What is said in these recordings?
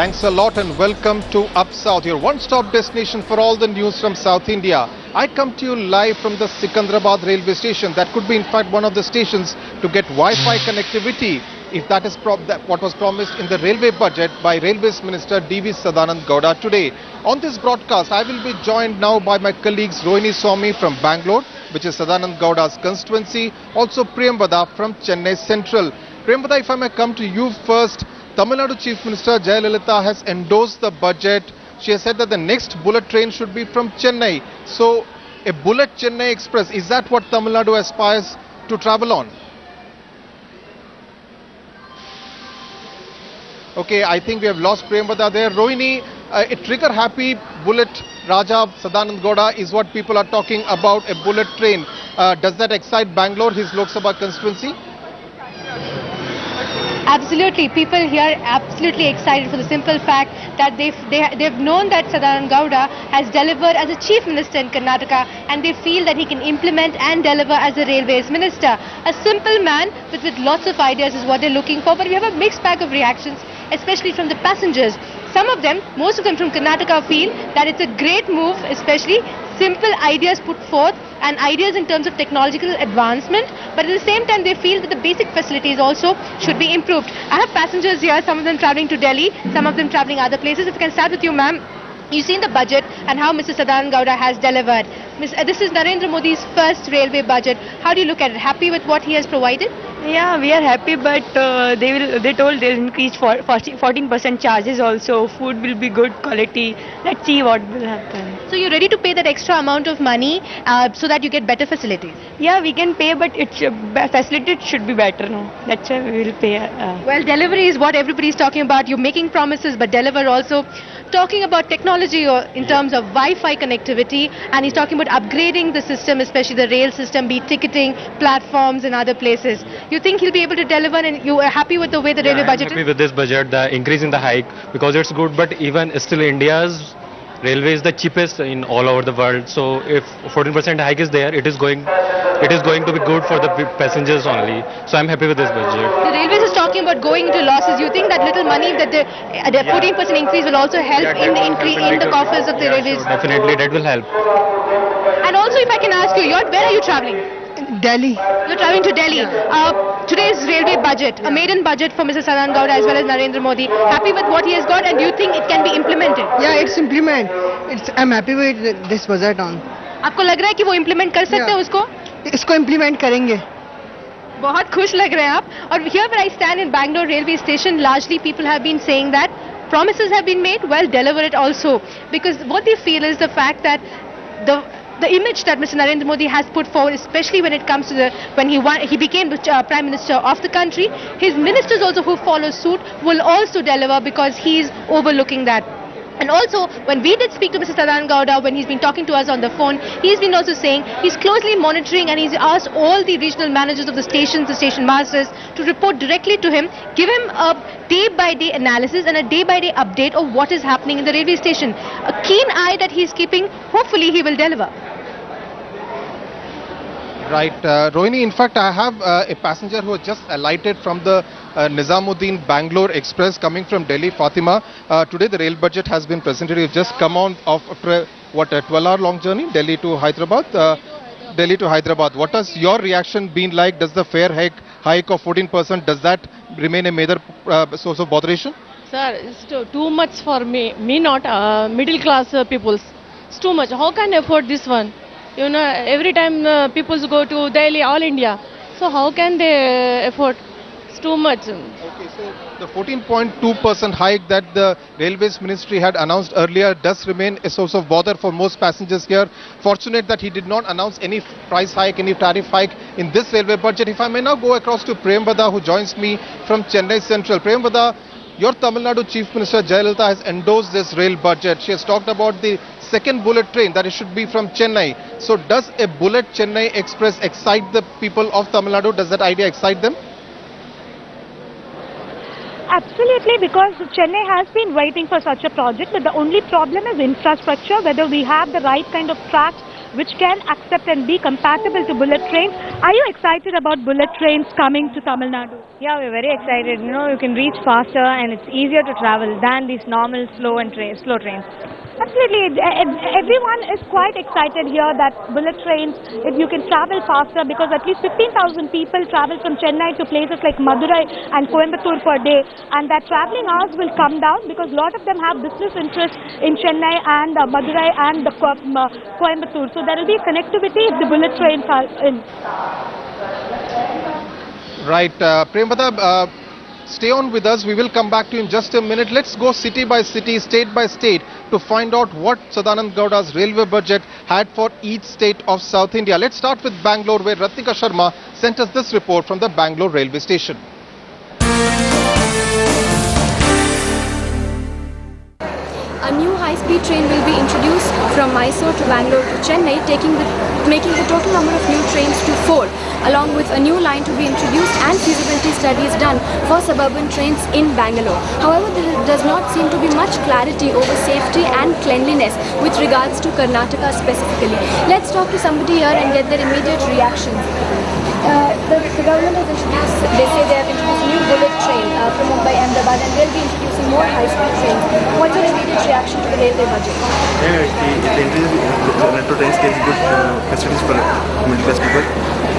Thanks a lot and welcome to Up South, your one-stop destination for all the news from South India. I come to you live from the Sikandrabad railway station. That could be in fact one of the stations to get Wi-Fi connectivity, if that is what was promised in the railway budget by Railways Minister D.V. Sadananda Gowda today. On this broadcast, I will be joined now by my colleagues Rohini Swamy from Bangalore, which is Sadananda Gowda's constituency, also Priyamvada from Chennai Central. Priyamvada, if I may come to you first, Tamil Nadu Chief Minister Jayalalitha has endorsed the budget. She has said that the next bullet train should be from Chennai. So, a bullet Chennai Express, is that what Tamil Nadu aspires to travel on? Okay, I think we have lost Priyamvada there. Rohini, a trigger-happy bullet Raja Sadananda Gowda is what people are talking about, a bullet train. Does that excite Bangalore, his Lok Sabha constituency? Absolutely. People here are absolutely excited for the simple fact that they've known that Sadananda Gowda has delivered as a chief minister in Karnataka, and they feel that he can implement and deliver as a railways minister. A simple man with lots of ideas is what they're looking for, but we have a mixed bag of reactions, especially from the passengers. Some of them, most of them from Karnataka, feel that it's a great move, especially simple ideas put forth and ideas in terms of technological advancement, but at the same time they feel that the basic facilities also should be improved. I have passengers here, some of them travelling to Delhi, some of them travelling other places. If I can start with you, ma'am. You've seen the budget and how Mr. Sadananda Gowda has delivered. This is Narendra Modi's first railway budget. How do you look at it? Happy with what he has provided? Yeah, we are happy, but they told they'll increase 14% charges also. Food will be good quality. Let's see what will happen. So you're ready to pay that extra amount of money so that you get better facilities? Yeah, we can pay, but facility should be better. No, that's why we will pay. Well, delivery is what everybody's talking about. You're making promises, but deliver also. Talking about technology in terms of Wi-Fi connectivity, and he's talking about upgrading the system, especially the rail system, be ticketing, platforms and other places. You think he'll be able to deliver, and you are happy with the way the railway budget is? I'm happy with this budget, the increase in the hike, because it's good, but even still India's railway is the cheapest in all over the world. So if 14% hike is there, it is going to be good for the passengers only. So I'm happy with this budget. The railways is talking about going into losses. You think that little money that the 14% increase will also help in the increase in the coffers of the railways? Sure, definitely that will help. And also, if I can ask you, where are you travelling? Delhi. You're travelling to Delhi. Today's railway budget, a maiden budget for Mr. Sadananda Gowda as well as Narendra Modi. Happy with what he has got, and do you think it can be implemented? Yeah, it's implement. I'm happy with this budget on. आपको लग रहा है कि वो implement कर सकते हैं उसको? इसको implement करेंगे. बहुत खुश लग रहे हैं आप. और here where I stand in Bangalore railway station, largely people have been saying that promises have been made, well, deliver it also. Because what they feel is the fact that the image that Mr. Narendra Modi has put forward, especially when it comes to when he became the Prime Minister of the country, his ministers also who follow suit will also deliver, because he is overlooking that. And also, when we did speak to Mr. Sadananda Gowda, when he's been talking to us on the phone, he's been also saying he's closely monitoring, and he's asked all the regional managers of the stations, the station masters, to report directly to him, give him a day-by-day analysis and a day-by-day update of what is happening in the railway station. A keen eye that he's keeping. Hopefully, he will deliver. Right. Rohini, in fact, I have a passenger who has just alighted from the Nizamuddin Bangalore Express coming from Delhi, Fatima. Today the rail budget has been presented. You've just come on of a 12-hour long journey, Delhi to Hyderabad. Delhi to Hyderabad. What has your reaction been like? Does the fare hike of 14%, does that remain a major source of botheration? Sir, it's too much for me. Me not middle class people. It's too much. How can I afford this one? You know, every time people go to Delhi, all India. So how can they afford? It's too much. Okay, so the 14.2% hike that the Railways Ministry had announced earlier does remain a source of bother for most passengers here. Fortunate that he did not announce any price hike, any tariff hike in this railway budget. If I may now go across to Priyamvada, who joins me from Chennai Central. Priyamvada, your Tamil Nadu Chief Minister Jayalalitha has endorsed this rail budget. She has talked about the second bullet train, that it should be from Chennai. So does a bullet Chennai Express excite the people of Tamil Nadu? Does that idea excite them? Absolutely, because Chennai has been waiting for such a project, but the only problem is infrastructure, whether we have the right kind of tracks which can accept and be compatible to bullet trains. Are you excited about bullet trains coming to Tamil Nadu? Yeah, we're very excited. You know, you can reach faster and it's easier to travel than these normal slow trains. Absolutely. Everyone is quite excited here that bullet trains, if you can travel faster, because at least 15,000 people travel from Chennai to places like Madurai and Coimbatore per day, and that travelling hours will come down because a lot of them have business interests in Chennai and Madurai and Coimbatore. So there will be connectivity if the bullet trains are in. Right, Prempada, stay on with us. We will come back to you in just a minute. Let's go city by city, state by state to find out what Sadananda Gowda's railway budget had for each state of South India. Let's start with Bangalore, where Ratnika Sharma sent us this report from the Bangalore railway station. A new high-speed train will be introduced from Mysore to Bangalore to Chennai, making the total number of new trains to 4, along with a new line to be introduced and feasibility studies done for suburban trains in Bangalore. However, there does not seem to be much clarity over safety and cleanliness with regards to Karnataka specifically. Let's talk to somebody here and get their immediate reaction. The government has introduced, they say they have introduced a new bullet train from Mumbai and Ahmedabad, and they'll be introducing more high-speed trains. What's your immediate reaction to the railway budget? Yeah, it introduces metro trains gives good facilities for middle class people,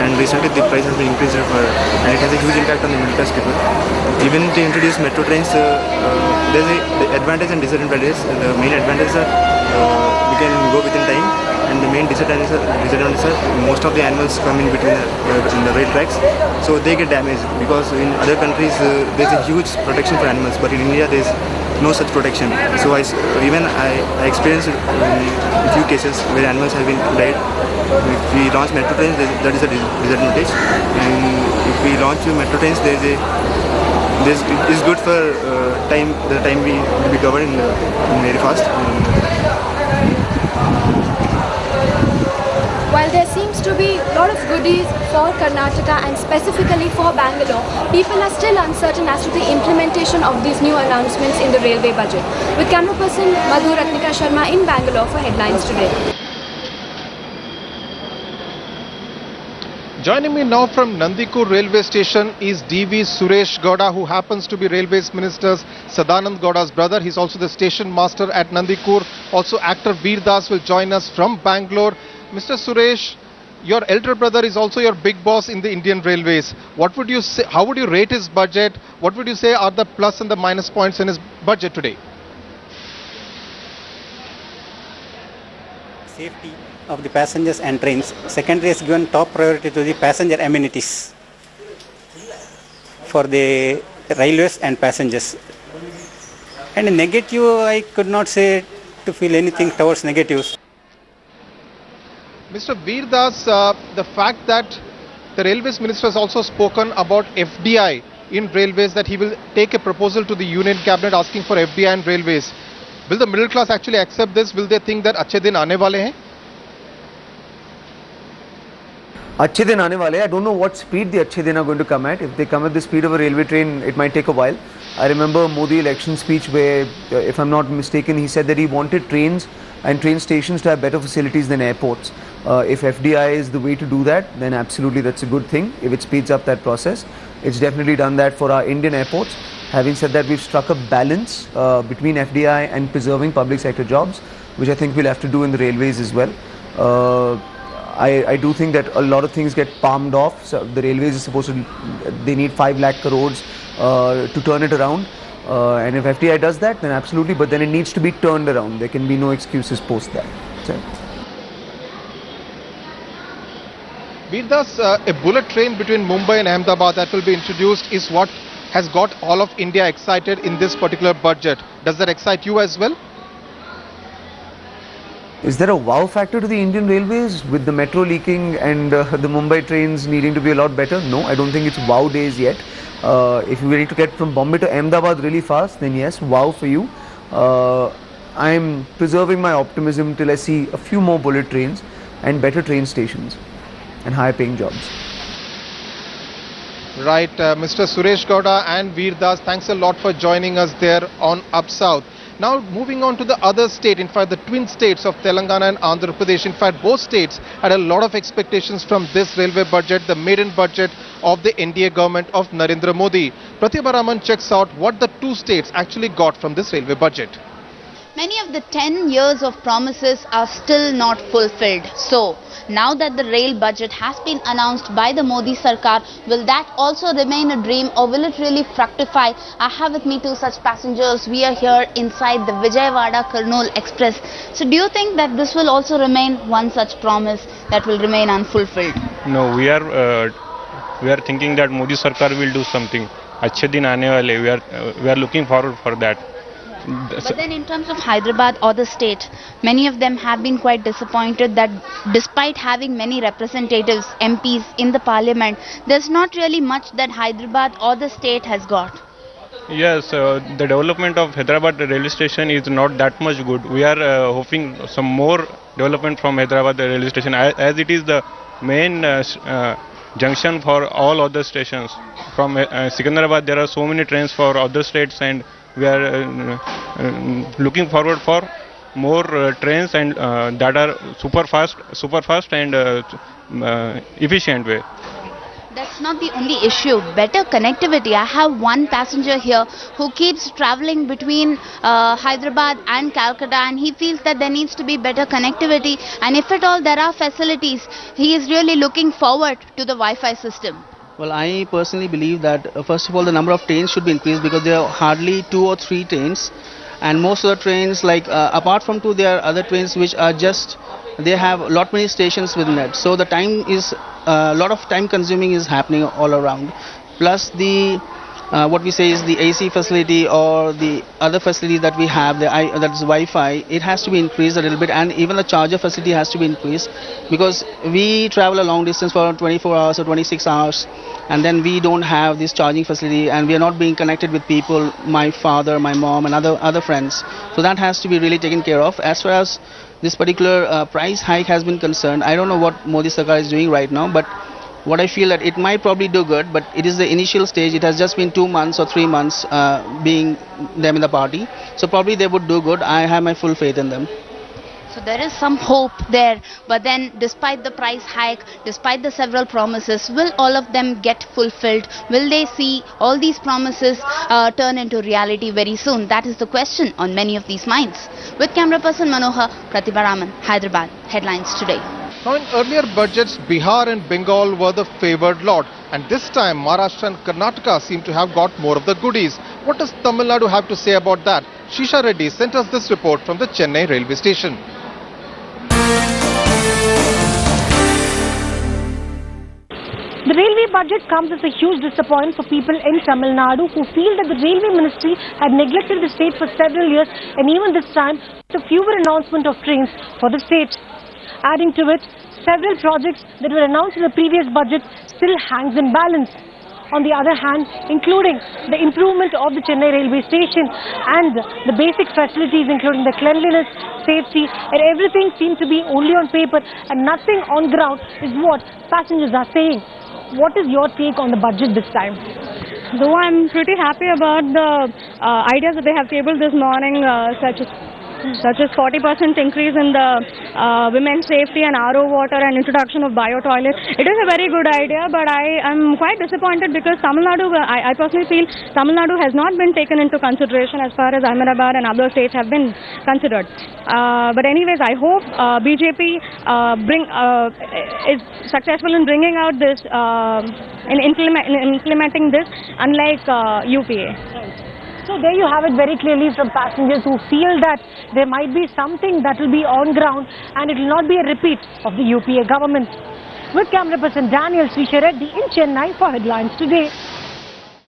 and recently the price has been increased and it has a huge impact on the middle class people. Even to introduce metro trains, there's the advantage and disadvantages. The main advantage is that we can go within time, and the main disadvantage is most of the animals come in between in the rail tracks, so they get damaged, because in other countries there's a huge protection for animals, but in India there's no such protection. So I experienced a few cases where animals have been died. If we launch metro trains, that is a disadvantage, and if we launch metro trains, it is good for the time we will be covered in very fast. While there seems to be a lot of goodies for Karnataka and specifically for Bangalore, people are still uncertain as to the implementation of these new announcements in the railway budget. With camera person Madhu, Ratnika Sharma in Bangalore for Headlines Today. Joining me now from Nandikur railway station is DV Suresh Gowda, who happens to be Railways Minister's Sadananda Gowda's brother. He's also the station master at Nandikur. Also, actor Veer Das will join us from Bangalore. Mr. Suresh, your elder brother is also your big boss in the Indian Railways. What would you say? How would you rate his budget? What would you say are the plus and the minus points in his budget today? Safety of the passengers and trains. Secondary is given top priority to the passenger amenities for the railways and passengers. And in negative, I could not say to feel anything towards negatives. Mr. Veer Das, the fact that the Railways Minister has also spoken about FDI in railways, that he will take a proposal to the Union Cabinet asking for FDI in railways. Will the middle class actually accept this? Will they think that अच्छे दिन आने वाले हैं? अच्छे दिन आने वाले. I don't know what speed the अच्छे दिन are going to come at. If they come at the speed of a railway train, it might take a while. I remember Modi election speech where, if I'm not mistaken, he said that he wanted trains and train stations to have better facilities than airports. If FDI is the way to do that, then absolutely that's a good thing. If it speeds up that process, it's definitely done that for our Indian airports. Having said that, we've struck a balance between FDI and preserving public sector jobs, which I think we'll have to do in the railways as well. I do think that a lot of things get palmed off. So the railways is supposed to, they need 5 lakh crores to turn it around. And if FDI does that, then absolutely, but then it needs to be turned around. There can be no excuses post that. So. Veer Das, a bullet train between Mumbai and Ahmedabad that will be introduced is what has got all of India excited in this particular budget. Does that excite you as well? Is there a wow factor to the Indian Railways with the metro leaking and the Mumbai trains needing to be a lot better? No, I don't think it's wow days yet. If you need to get from Bombay to Ahmedabad really fast, then yes, wow for you. I'm preserving my optimism till I see a few more bullet trains and better train stations and higher paying jobs. Right, Mr. Suresh Gowda and Veer Das, thanks a lot for joining us there on Up South. Now moving on to the other state, in fact the twin states of Telangana and Andhra Pradesh. In fact both states had a lot of expectations from this railway budget, the maiden budget of the NDA government of Narendra Modi. Pratibha Raman checks out what the two states actually got from this railway budget. Many of the 10 years of promises are still not fulfilled. So, now that the rail budget has been announced by the Modi Sarkar, will that also remain a dream or will it really fructify? I have with me two such passengers. We are here inside the Vijayawada-Kurnool Express. So, do you think that this will also remain one such promise that will remain unfulfilled? No, we are thinking that Modi Sarkar will do something. Achhe din aane wale. We are looking forward for that. But then in terms of Hyderabad or the state, many of them have been quite disappointed that despite having many representatives, MPs in the parliament, there's not really much that Hyderabad or the state has got. Yes, the development of Hyderabad railway station is not that much good. We are hoping some more development from Hyderabad railway station as it is the main junction for all other stations. From Secunderabad there are so many trains for other states and we are looking forward for more trains and that are super fast and efficient way. That's not the only issue. Better connectivity. I have one passenger here who keeps traveling between Hyderabad and Calcutta and he feels that there needs to be better connectivity and if at all there are facilities, he is really looking forward to the Wi-Fi system. Well, I personally believe that first of all the number of trains should be increased because there are hardly 2 or 3 trains and most of the trains like apart from 2 there are other trains which are just they have a lot many stations within it. So the time is a lot of time consuming is happening all around. Plus the what we say is the AC facility or the other facilities that we have, that is Wi-Fi, it has to be increased a little bit and even the charger facility has to be increased because we travel a long distance for 24 hours or 26 hours and then we don't have this charging facility and we are not being connected with people, my father, my mom and other friends. So that has to be really taken care of. As far as this particular price hike has been concerned, I don't know what Modi Sarkar is doing right now, but what I feel that it might probably do good, but it is the initial stage. It has just been 2 months or 3 months being them in the party. So probably they would do good. I have my full faith in them. So there is some hope there, but then despite the price hike, despite the several promises, will all of them get fulfilled? Will they see all these promises turn into reality very soon? That is the question on many of these minds. With camera person Manohar, Pratibha Raman, Hyderabad. Headlines today. Now in earlier budgets, Bihar and Bengal were the favoured lot and this time Maharashtra and Karnataka seem to have got more of the goodies. What does Tamil Nadu have to say about that? Shisha Reddy sent us this report from the Chennai railway station. The railway budget comes as a huge disappointment for people in Tamil Nadu who feel that the railway ministry had neglected the state for several years and even this time the fewer announcement of trains for the state. Adding to it, several projects that were announced in the previous budget still hangs in balance. On the other hand, including the improvement of the Chennai railway station and the basic facilities including the cleanliness, safety and everything seem to be only on paper and nothing on ground is what passengers are saying. What is your take on the budget this time? Though I'm pretty happy about the ideas that they have tabled this morning, such as 40% increase in the women's safety and RO water and introduction of bio toilets. It is a very good idea, but I am quite disappointed because Tamil Nadu, I personally feel Tamil Nadu has not been taken into consideration as far as Ahmedabad and other states have been considered. But anyways, I hope BJP is successful in bringing out this, in implementing this, unlike UPA. So there you have it very clearly from passengers who feel that there might be something that will be on ground and it will not be a repeat of the UPA government. With camera person Daniel Srisha Reddy in Chennai for Headlines Today.